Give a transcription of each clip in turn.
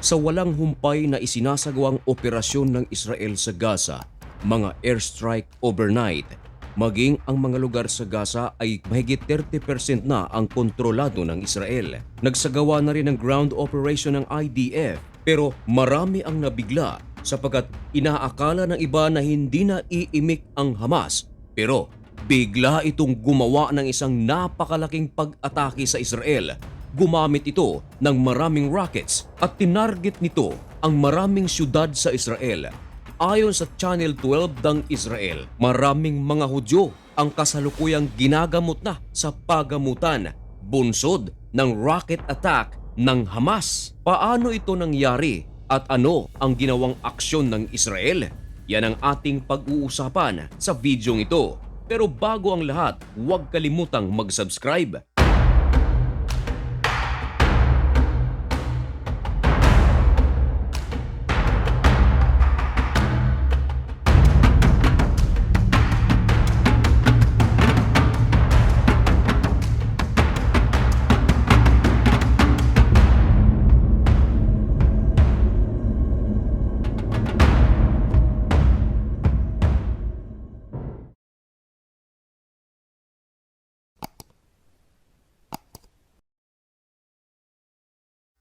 Sa walang humpay na isinasagawang operasyon ng Israel sa Gaza, mga airstrike overnight, maging ang mga lugar sa Gaza ay mahigit 30% na ang kontrolado ng Israel. Nagsagawa na rin ng ground operation ng IDF pero marami ang nabigla sapagkat inaakala ng iba na hindi na iimik ang Hamas. Pero bigla itong gumawa ng isang napakalaking pag-atake sa Israel. Gumamit ito ng maraming rockets at tinarget nito ang maraming syudad sa Israel. Ayon sa Channel 12 ng Israel, maraming mga Hudyo ang kasalukuyang ginagamot na sa pagamutan, bunsod ng rocket attack ng Hamas. Paano ito nangyari at ano ang ginawang aksyon ng Israel? Yan ang ating pag-uusapan sa videong ito. Pero bago ang lahat, huwag kalimutang mag-subscribe.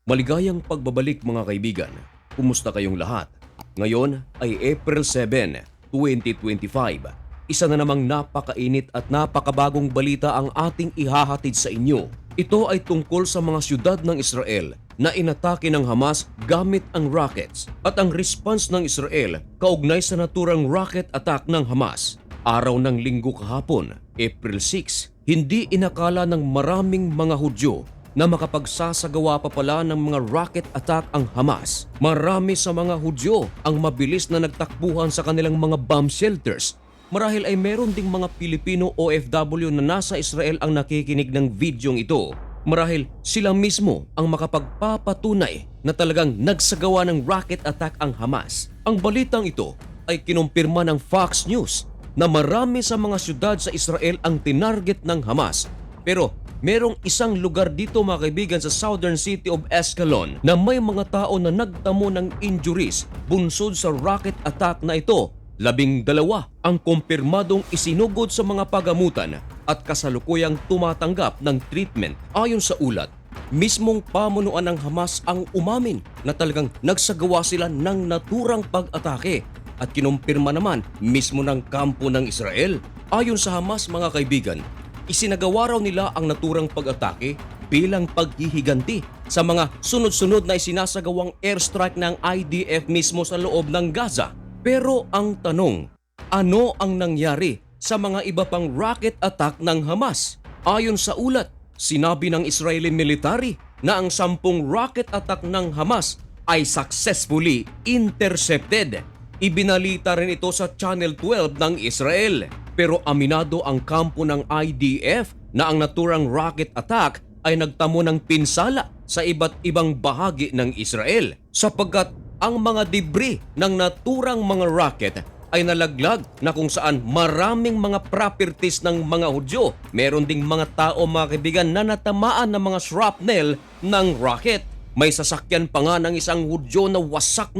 Maligayang pagbabalik mga kaibigan. Kumusta kayong lahat? Ngayon ay April 7, 2025. Isa na namang napakainit at napakabagong balita ang ating ihahatid sa inyo. Ito ay tungkol sa mga syudad ng Israel na inatake ng Hamas gamit ang rockets at ang response ng Israel kaugnay sa naturang rocket attack ng Hamas. Araw ng linggo kahapon, April 6, hindi inakala ng maraming mga Hudyo na makapagsasagawa pa pala ng mga rocket attack ang Hamas. Marami sa mga Hudyo ang mabilis na nagtakbuhan sa kanilang mga bomb shelters. Marahil ay meron ding mga Pilipino OFW na nasa Israel ang nakikinig ng videong ito. Marahil sila mismo ang makapagpapatunay na talagang nagsagawa ng rocket attack ang Hamas. Ang balitang ito ay kinumpirma ng Fox News na marami sa mga syudad sa Israel ang tinarget ng Hamas. Pero merong isang lugar dito mga kaibigan sa southern city of Ascalon na may mga tao na nagtamo ng injuries bunsod sa rocket attack na ito. 12 ang kumpirmadong isinugod sa mga pagamutan at kasalukuyang tumatanggap ng treatment. Ayon sa ulat, mismong pamunuan ng Hamas ang umamin na talagang nagsagawa sila ng naturang pag-atake at kinumpirma naman mismo ng kampo ng Israel. Ayon sa Hamas mga kaibigan, isinagawa raw nila ang naturang pag-atake bilang paghihiganti sa mga sunod-sunod na isinasagawang airstrike ng IDF mismo sa loob ng Gaza. Pero ang tanong, ano ang nangyari sa mga iba pang rocket attack ng Hamas? Ayon sa ulat, sinabi ng Israeli military na ang 10 rocket attack ng Hamas ay successfully intercepted. Ibinalita rin ito sa Channel 12 ng Israel. Pero aminado ang kampo ng IDF na ang naturang rocket attack ay nagtamo ng pinsala sa iba't ibang bahagi ng Israel sapagkat ang mga debris ng naturang mga rocket ay nalaglag na kung saan maraming mga properties ng mga Hudyo. Meron ding mga tao mga kaibigan na natamaan ng mga shrapnel ng rocket. May sasakyan pa nga ng isang Hudyo na wasak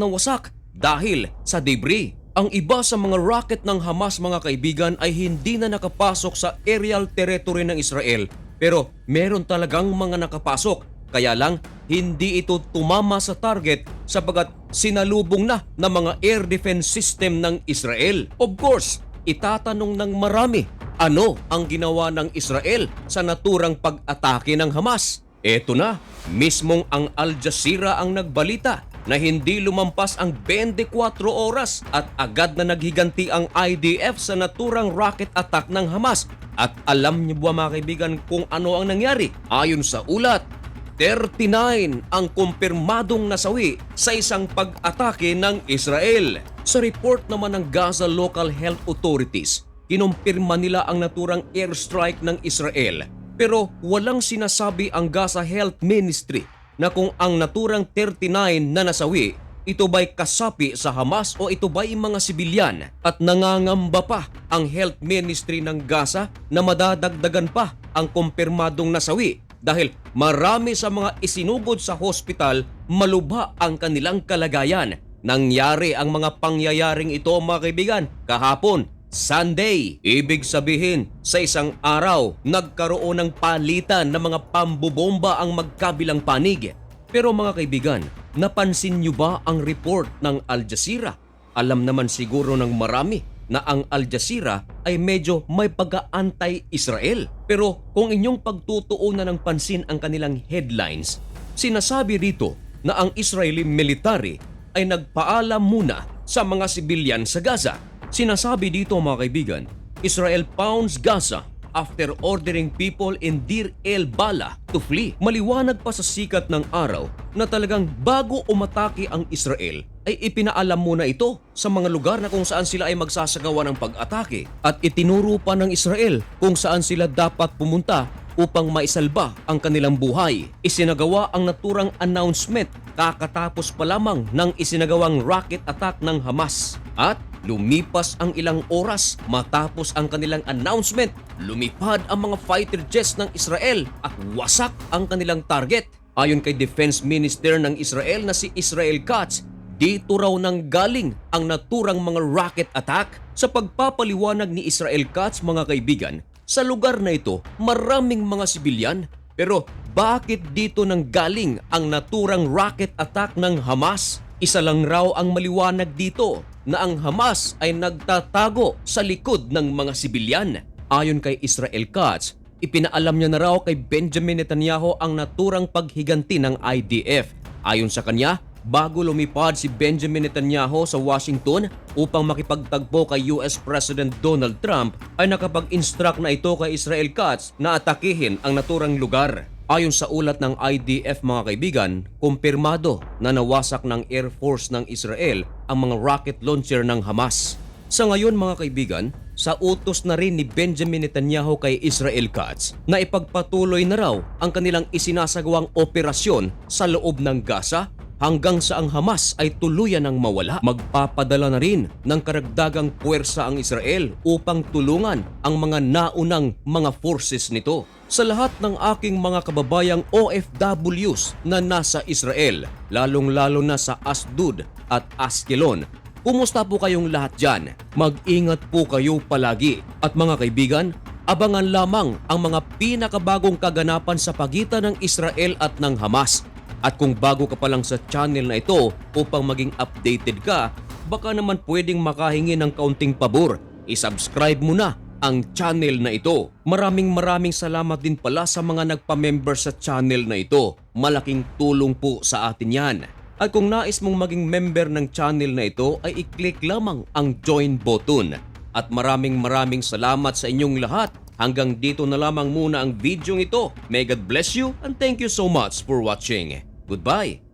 dahil sa debris. Ang iba sa mga rocket ng Hamas mga kaibigan ay hindi na nakapasok sa aerial territory ng Israel pero meron talagang mga nakapasok. Kaya lang hindi ito tumama sa target sapagkat sinalubong na ng mga air defense system ng Israel. Of course, itatanong ng marami, ano ang ginawa ng Israel sa naturang pag-atake ng Hamas? Eto na, mismong ang Al Jazeera ang nagbalita na hindi lumampas ang 24 oras at agad na naghiganti ang IDF sa naturang rocket attack ng Hamas. At alam niyo ba mga kaibigan kung ano ang nangyari? Ayon sa ulat, 39 ang kumpirmadong nasawi sa isang pag-atake ng Israel. Sa report naman ng Gaza Local Health Authorities, kinumpirma nila ang naturang airstrike ng Israel. Pero walang sinasabi ang Gaza Health Ministry na kung ang naturang 39 na nasawi, ito ba'y kasapi sa Hamas o ito ba'y mga sibilyan? At nangangamba pa ang Health Ministry ng Gaza na madadagdagan pa ang kumpirmadong nasawi dahil marami sa mga isinugod sa hospital malubha ang kanilang kalagayan. Nangyari ang mga pangyayaring ito mga kaibigan kahapon, Sunday. Ibig sabihin, sa isang araw, nagkaroon ng palitan ng mga pambobomba ang magkabilang panig. Pero mga kaibigan, napansin niyo ba ang report ng Al Jazeera? Alam naman siguro ng marami na ang Al Jazeera ay medyo may pagka-anti-Israel. Pero kung inyong pagtutuunan ng pansin ang kanilang headlines, sinasabi rito na ang Israeli military ay nagpaalam muna sa mga sibilyan sa Gaza. Sinasabi dito mga kaibigan, Israel pounds Gaza after ordering people in Deir el-Bala to flee. Maliwanag pa sa sikat ng araw na talagang bago umatake ang Israel ay ipinaalam muna ito sa mga lugar na kung saan sila ay magsasagawa ng pag-atake at itinuro pa ng Israel kung saan sila dapat pumunta upang maisalba ang kanilang buhay. Isinagawa ang naturang announcement kakatapos pa lamang ng isinagawang rocket attack ng Hamas. At lumipas ang ilang oras matapos ang kanilang announcement, lumipad ang mga fighter jets ng Israel at wasak ang kanilang target. Ayon kay Defense Minister ng Israel na si Israel Katz, dito raw nang galing ang naturang mga rocket attack. Sa pagpapaliwanag ni Israel Katz mga kaibigan, sa lugar na ito maraming mga sibilyan, pero bakit dito nang galing ang naturang rocket attack ng Hamas? Isa lang raw ang maliwanag dito, na ang Hamas ay nagtatago sa likod ng mga sibilyan. Ayon kay Israel Katz, ipinaalam niya na raw kay Benjamin Netanyahu ang naturang paghiganti ng IDF. Ayon sa kanya, bago lumipad si Benjamin Netanyahu sa Washington upang makipagtagpo kay US President Donald Trump, ay nakapag-instruct na ito kay Israel Katz na atakihin ang naturang lugar. Ayon sa ulat ng IDF mga kaibigan, kumpirmado na nawasak ng Air Force ng Israel ang mga rocket launcher ng Hamas. Sa ngayon mga kaibigan, sa utos na rin ni Benjamin Netanyahu kay Israel Katz na ipagpatuloy na raw ang kanilang isinasagawang operasyon sa loob ng Gaza hanggang sa ang Hamas ay tuluyan ng mawala. Magpapadala na rin ng karagdagang puwersa ang Israel upang tulungan ang mga naunang mga forces nito. Sa lahat ng aking mga kababayang OFWs na nasa Israel, lalong-lalo na sa Asdod at Askelon, kumusta po kayong lahat dyan? Mag-ingat po kayo palagi. At mga kaibigan, abangan lamang ang mga pinakabagong kaganapan sa pagitan ng Israel at ng Hamas. At kung bago ka pa lang sa channel na ito upang maging updated ka, baka naman pwedeng makahingi ng kaunting pabor. I-subscribe mo na ang channel na ito. Maraming salamat din pala sa mga nagpa-member sa channel na ito. Malaking tulong po sa atin yan. At kung nais mong maging member ng channel na ito ay i-click lamang ang join button. At maraming salamat sa inyong lahat. Hanggang dito na lamang muna ang video ito. May God bless you and thank you so much for watching. Goodbye!